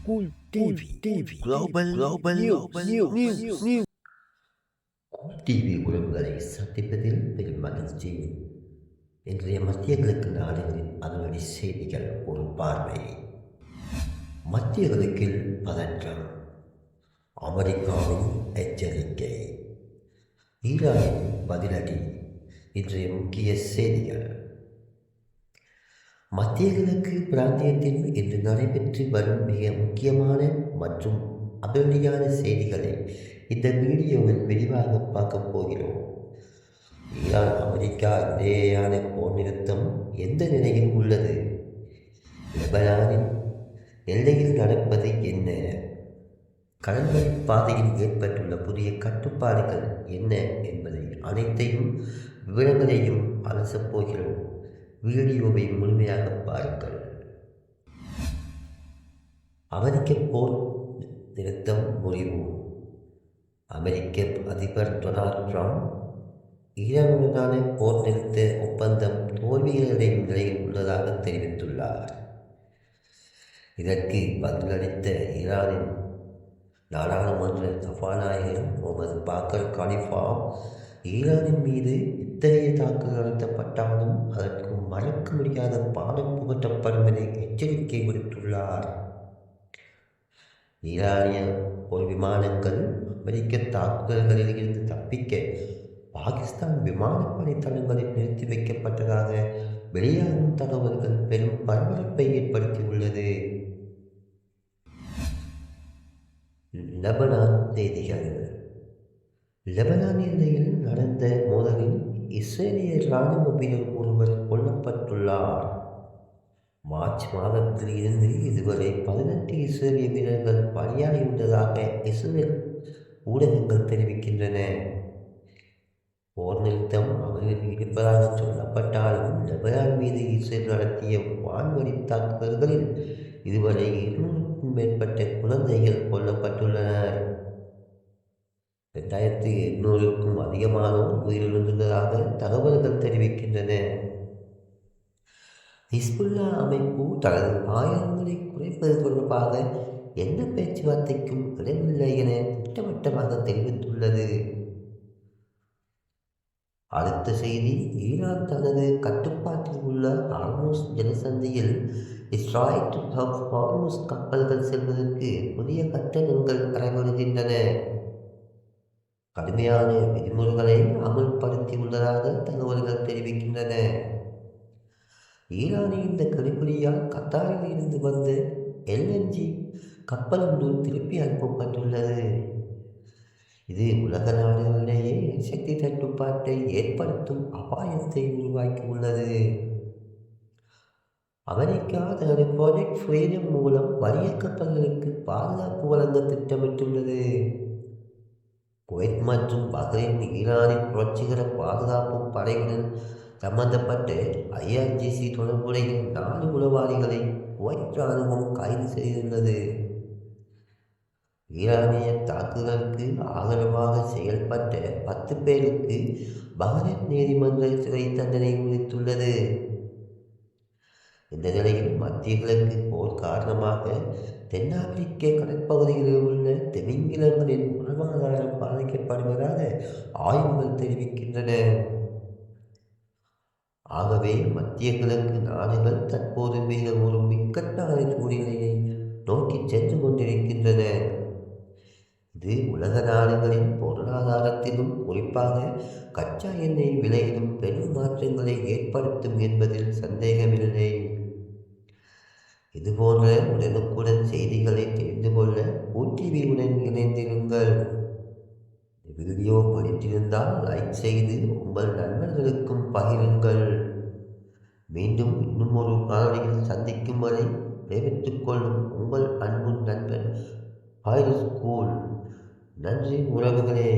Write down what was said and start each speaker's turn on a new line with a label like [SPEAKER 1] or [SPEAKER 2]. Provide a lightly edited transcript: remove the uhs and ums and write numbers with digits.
[SPEAKER 1] Cool TV, Global News.
[SPEAKER 2] TV உறவுகளை சந்திப்பதில் பெரும் மகிழ்ச்சி. இன்றைய மத்திய கிழக்கு நாடுகளின் அதிரடி செய்திகள் ஒரு பார்வை. மத்திய கிழக்கில் பதற்றம், அமெரிக்காவின் எச்சரிக்கை, ஈரானின் பதிலடி. இன்றைய முக்கிய செய்திகள். மத்திய கிழக்கு பிராந்தியத்தில் இன்று நடைபெற்று வரும் மிக முக்கியமான மற்றும் அதிரடியான செய்திகளை இந்த வீடியோவில் விரிவாக பார்க்க போகிறோம். ஈரான் அமெரிக்கா இடையேயான போர் நிறுத்தம் எந்த நிலையில் உள்ளது? லெபனானின் எல்லையில் நடப்பது என்ன? கடல்வழி பாதையில் ஏற்பட்டுள்ள புதிய கட்டுப்பாடுகள் என்ன என்பதை அனைத்தையும் விவரங்களையும் அலசப் போகிறோம். வீடியோவை முழுமையாக பாருங்கள். அமெரிக்க போர் நிறுத்தம் முறிவு. அமெரிக்க அதிபர் டொனால்ட் ட்ரம்ப் ஈரானுடனான போர் நிறுத்த ஒப்பந்தம் தோல்வியடையும் நிலையில் உள்ளதாக தெரிவித்துள்ளார். இதற்கு பதிலளித்த ஈரானின் நாடாளுமன்ற சபாநாயகர் முகமது பாக்கர் காலிஃபா ஈரானின் மீது இத்தகைய தாக்குதல் நடத்தப்பட்டாலும் அதற்கு மறக்க முடியாத பாடம் புகட்டப்படும் என எச்சரிக்கை விடுத்துள்ளார். ஈரானிய போர் விமானங்கள் அமெரிக்க தாக்குதல்களில் இருந்து தப்பிக்க பாகிஸ்தான் விமானப்படை தளங்களில் நிறுத்தி வைக்கப்பட்டதாக வெளியாகும் தகவல்கள் பெரும் பரபரப்பை ஏற்படுத்தியுள்ளது. லெபனான் செய்திகள். லெபனான் எல்லையில் நடந்த மோதலில் இஸ்ரேலிய இராணுவ வீரர் ஒருவர் கொல்லப்பட்டுள்ளார். மார்ச் மாதத்தில் இருந்து இதுவரை 18 இஸ்ரேலிய வீரர்கள் பலியாகியுள்ளதாக இஸ்ரேல் ஊடகங்கள் தெரிவிக்கின்றன. போர் நிறுத்தம் அமலில் இருப்பதாக சொல்லப்பட்டாலும் லெபனான் மீது இஸ்ரேல் நடத்திய வான்வழி தாக்குதல்களில் இதுவரை 200க்கும் மேற்பட்ட குழந்தைகள் கொல்லப்பட்டுள்ளனர். 2800க்கும் அதிகமானோர் உயிரிழந்துள்ளதாக தகவல்கள் தெரிவிக்கின்றன. ஹிஸ்புல்லா அமைப்பு தனது ஆயுதங்களை குறைப்பது தொடர்பாக எந்த பேச்சுவார்த்தைக்கும் இடமில்லை என திட்டவட்டமாக தெரிவித்துள்ளது. அடுத்த செய்தி. ஈரான் தனது கட்டுப்பாட்டில் உள்ள ஹார்முஸ் ஜலசந்தியில் ஸ்ட்ரைட் ஆஃப் ஹார்முஸ் கப்பல்கள் செல்வதற்கு புதிய கட்டணங்கள் அறைவருகின்றன. கடுமையான விதிமுறைகளை அமல்படுத்தியுள்ளதாக தகவல்கள் தெரிவிக்கின்றன. ஈரானின் இந்த கடுபிடியால் கத்தாரில் இருந்து வந்த LNG கப்பல் ஒன்று திருப்பி அனுப்பப்பட்டுள்ளது. இது உலக நாடுகளிடையே எரிசக்தி தட்டுப்பாட்டை ஏற்படுத்தும் அபாயத்தை உருவாக்கியுள்ளது. அமெரிக்கா தனது ப்ராஜெக்ட் ஃப்ரீடம் மூலம் வறிய கப்பல்களுக்கு பாதுகாப்பு வழங்க திட்டமிட்டுள்ளது. குவைத் மற்றும் பஹ்ரைன் ஈரானின் புரட்சிகர பாதுகாப்பு படையுடன் சம்பந்தப்பட்ட IRGC தொடர்புடைய 4 உளவாளிகளை குவைத் இராணுவம் கைது செய்துள்ளது. ஈரானிய தாக்குதலுக்கு ஆதரவாக செயல்பட்ட 10 பேருக்கு பஹ்ரைன் நீதிமன்ற சிறை தண்டனை விதித்துள்ளது. இந்த நிலையில் மத்திய கிழக்கு போர் காரணமாக தென்னாப்பிரிக்க கடற்பகுதிகளில் உள்ள திமிங்கிலங்களின் வாழ்வாதாரம் பாதிக்கப்படுவதாக ஆய்வுகள் தெரிவிக்கின்றன. ஆகவே மத்திய கிழக்கு நாடுகள் தற்போது மிக ஒரு இக்கட்டான சூழ்நிலையை நோக்கி சென்று கொண்டிருக்கின்றன. இது உலக நாடுகளின் பொருளாதாரத்திலும் குறிப்பாக கச்சா எண்ணெய் விலையிலும் பெரும் மாற்றங்களை ஏற்படுத்தும் என்பதில் சந்தேகமில்லை. இதுபோன்ற உடனுக்குடன் செய்திகளை தெரிந்து கொள்ள OTVயுடன் இணைந்திருங்கள். வீடியோ பிடித்திருந்தால் லைக் செய்து உங்கள் நண்பர்களுக்கும் பகிருங்கள். மீண்டும் இன்னும் ஒரு காணொளியில் சந்திக்கும் வரை விடைபெற்றுக் கொள்ளும் உங்கள் அன்பு நண்பன் ஸ்கூல். நன்றி உறவுகளே.